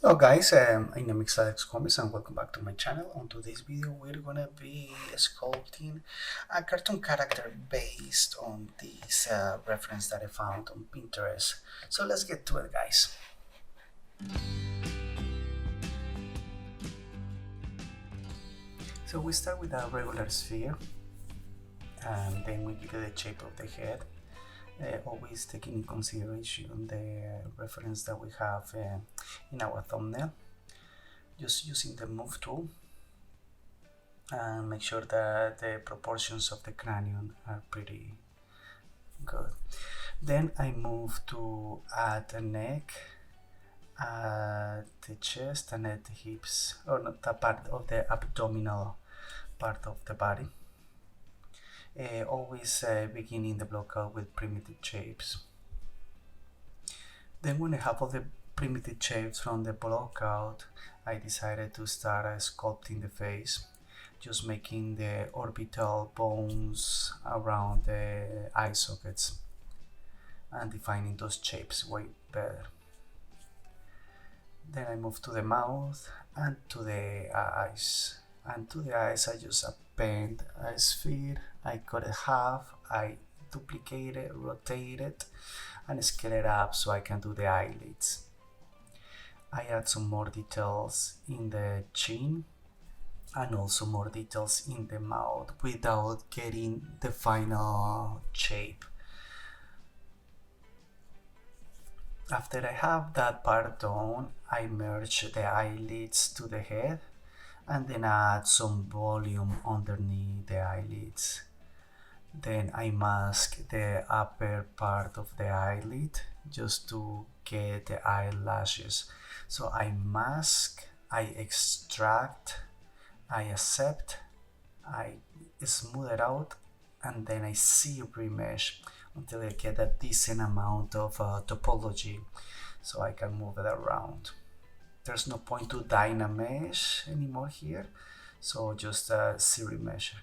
Hello guys, my name is Alex Gomez and welcome back to my channel. On today's video we're gonna be sculpting a cartoon character based on this reference that I found on Pinterest. So let's get to it guys. So we start with a regular sphere and then we give it the shape of the head. Always taking in consideration the reference that we have in our thumbnail. Just using the move tool and make sure that the proportions of the cranium are pretty good. Then I move to add a neck, add the chest and add the hips, or not that part of the abdominal part of the body. Always beginning the block out with primitive shapes. Then when I have all the primitive shapes from the block out, I decided to start sculpting the face, just making the orbital bones around the eye sockets and defining those shapes way better. Then I move to the mouth and to the eyes. And to the eyes I just append a sphere, I cut it half, I duplicate it, rotate it, and scale it up so I can do the eyelids. I add some more details in the chin and also more details in the mouth without getting the final shape. After I have that part done, I merge the eyelids to the head and then add some volume underneath the eyelids. Then I mask the upper part of the eyelid just to get the eyelashes. So I mask, I extract, I accept, I smooth it out, and then I see remesh until I get a decent amount of topology so I can move it around. There's no point to Dynamesh anymore here, so just see measure.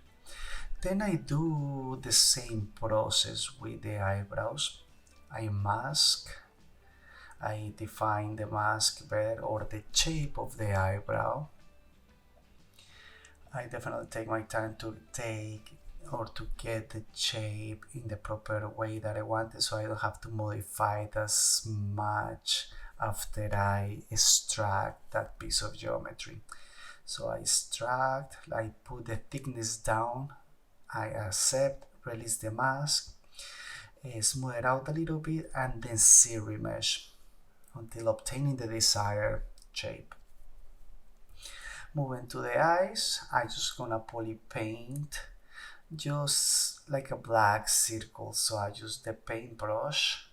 Then I do the same process with the eyebrows. I mask, I define the mask better or the shape of the eyebrow. I definitely take my time to get the shape in the proper way that I want it, so I don't have to modify it as much after I extract that piece of geometry. So I extract, I put the thickness down, I accept, release the mask, smooth it out a little bit, and then series mesh until obtaining the desired shape. Moving to the eyes, I just gonna poly paint just like a black circle. So I use the paintbrush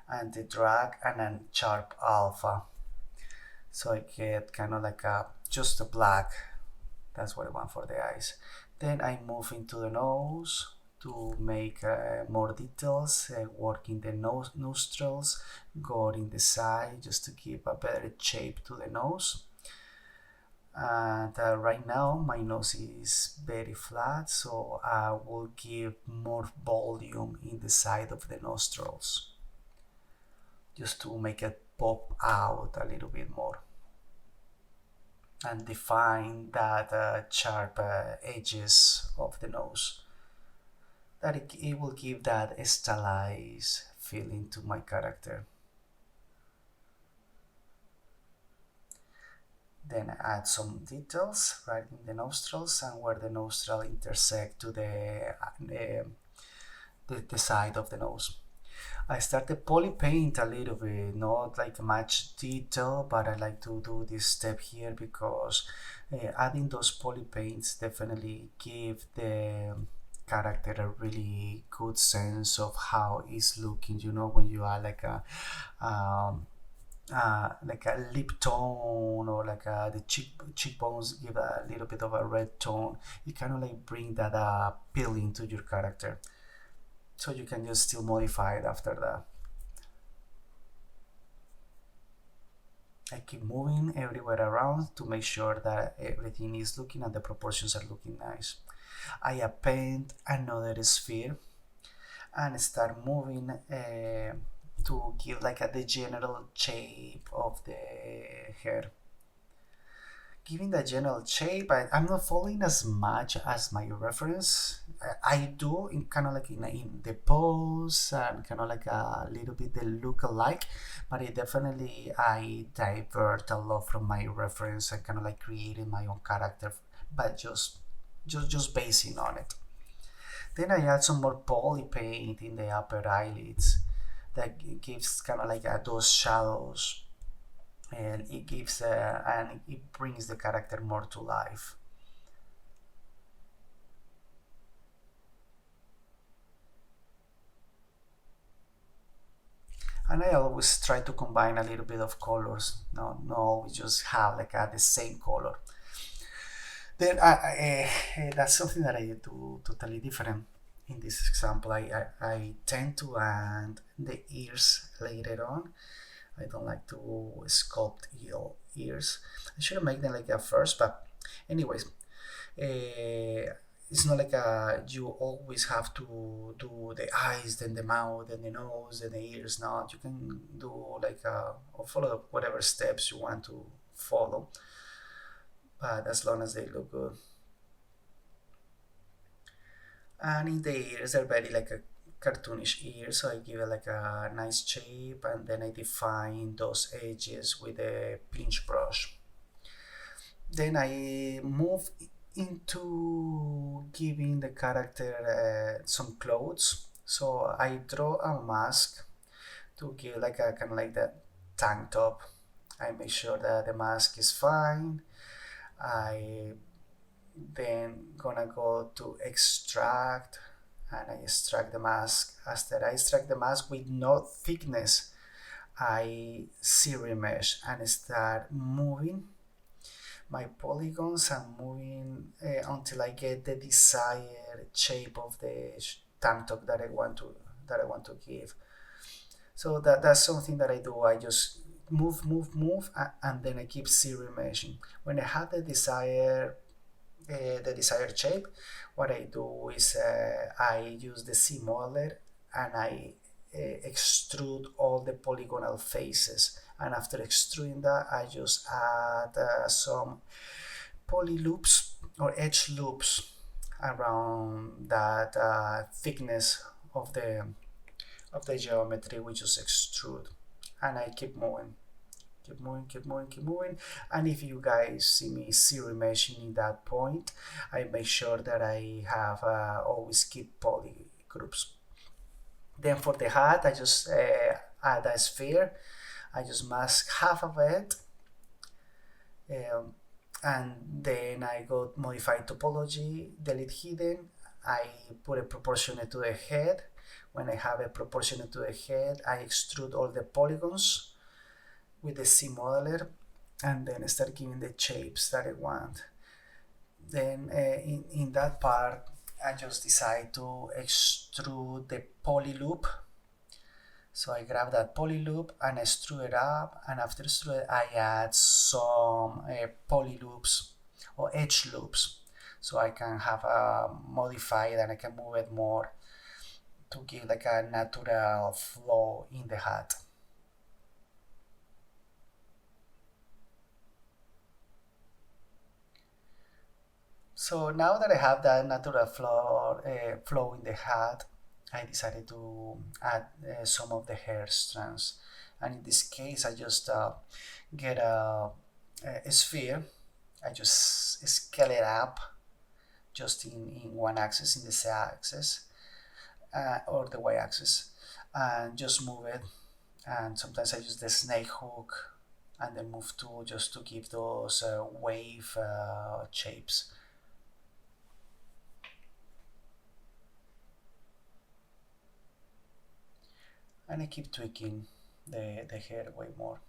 and the drag and then sharp alpha. So I get kind of like just a black. That's what I want for the eyes. Then I move into the nose to make more details, working the nostrils, going the side just to give a better shape to the nose. And right now my nose is very flat, so I will give more volume in the side of the nostrils just to make it pop out a little bit more and define that sharp edges of the nose. That it will give that stylized feeling to my character. Then add some details right in the nostrils and where the nostril intersect to the side of the nose. I started poly paint a little bit, not like much detail, but I like to do this step here because adding those poly paints definitely give the character a really good sense of how it's looking. You know, when you are like a lip tone or the cheekbones give a little bit of a red tone, you kind of like bring that appealing to your character, so you can just still modify it after that. I keep moving everywhere around to make sure that everything is looking and the proportions are looking nice. I append another sphere and start moving to give like the general shape of the hair. Giving the general shape, I'm not following as much as my reference. I do in kind of like in the pose and kind of like a little bit the look alike, but it definitely I divert a lot from my reference and kind of like creating my own character, but just basing on it. Then I add some more poly paint in the upper eyelids that gives kind of like those shadows, and it gives and it brings the character more to life. And I always try to combine a little bit of colors, not always just have like the same color. Then that's something that I do totally different. In this example, I tend to add the ears later on. I don't like to sculpt ears. I should make them like that first, but anyways, it's not like you always have to do the eyes, then the mouth, then the nose, then the ears. Not you can do like or follow whatever steps you want to follow, but as long as they look good. And in the ears, they're very like a cartoonish ears, so I give it like a nice shape, and then I define those edges with a pinch brush. Then I move into giving the character some clothes. So I draw a mask to give like a kind of like that tank top. I make sure that the mask is fine. I then gonna go to extract, and I extract the mask. After I extract the mask with no thickness, I serum mesh and start moving my polygons and moving until I get the desired shape of the tank top that I want to give. So that's something that I do. I just move, and then I keep serum meshing. When I have the desired shape, what I do is I use the C modeler, and I extrude all the polygonal faces. And after extruding that, I just add some poly loops or edge loops around that thickness of the geometry we just extrude, and I keep moving. Keep moving. And if you guys see me zero meshing in that point, I make sure that I have always keep poly groups. Then for the hat, I just add a sphere. I just mask half of it, um, and then I go modify topology, delete hidden. I put it proportionate to the head. When I have it proportionate to the head, I extrude all the polygons with the C modeler, and then start giving the shapes that I want. Then in that part, I just decide to extrude the poly loop. So I grab that poly loop and extrude it up, and after extrude it, I add some poly loops or edge loops, so I can have a modified and I can move it more to give like a natural flow in the hat. So now that I have that natural flow in the hat, I decided to add some of the hair strands. And in this case, I just get a sphere. I just scale it up just in one axis, in the Z axis, or the Y axis, and just move it. And sometimes I use the snake hook and then move to just to give those wave shapes. And I keep tweaking the hair way more.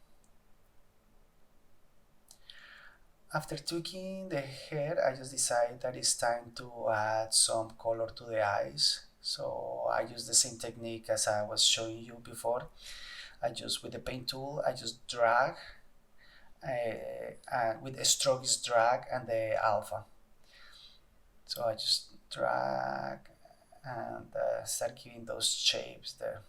After tweaking the hair, I just decide that it's time to add some color to the eyes. So I use the same technique as I was showing you before. I just, with the paint tool, I just drag, with the stroke is drag and the alpha. So I just drag and start giving those shapes there.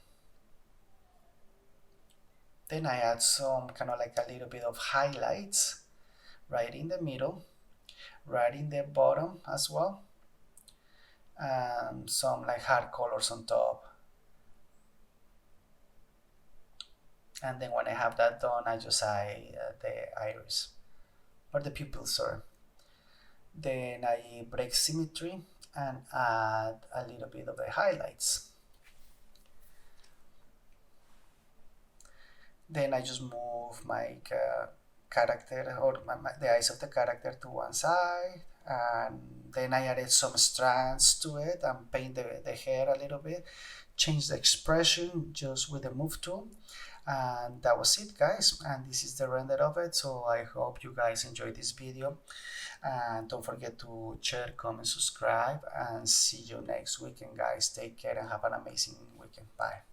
Then I add some kind of like a little bit of highlights right in the middle, right in the bottom as well, and some like hard colors on top. And then when I have that done, I just add the iris or the pupil, sorry. Then I break symmetry and add a little bit of the highlights. Then I just move my character or the eyes of the character to one side, and then I added some strands to it and paint the hair a little bit, change the expression just with the move tool. And that was it, guys, and this is the render of it. So I hope you guys enjoyed this video, and don't forget to share, comment, subscribe, and see you next weekend, guys. Take care and have an amazing weekend. Bye.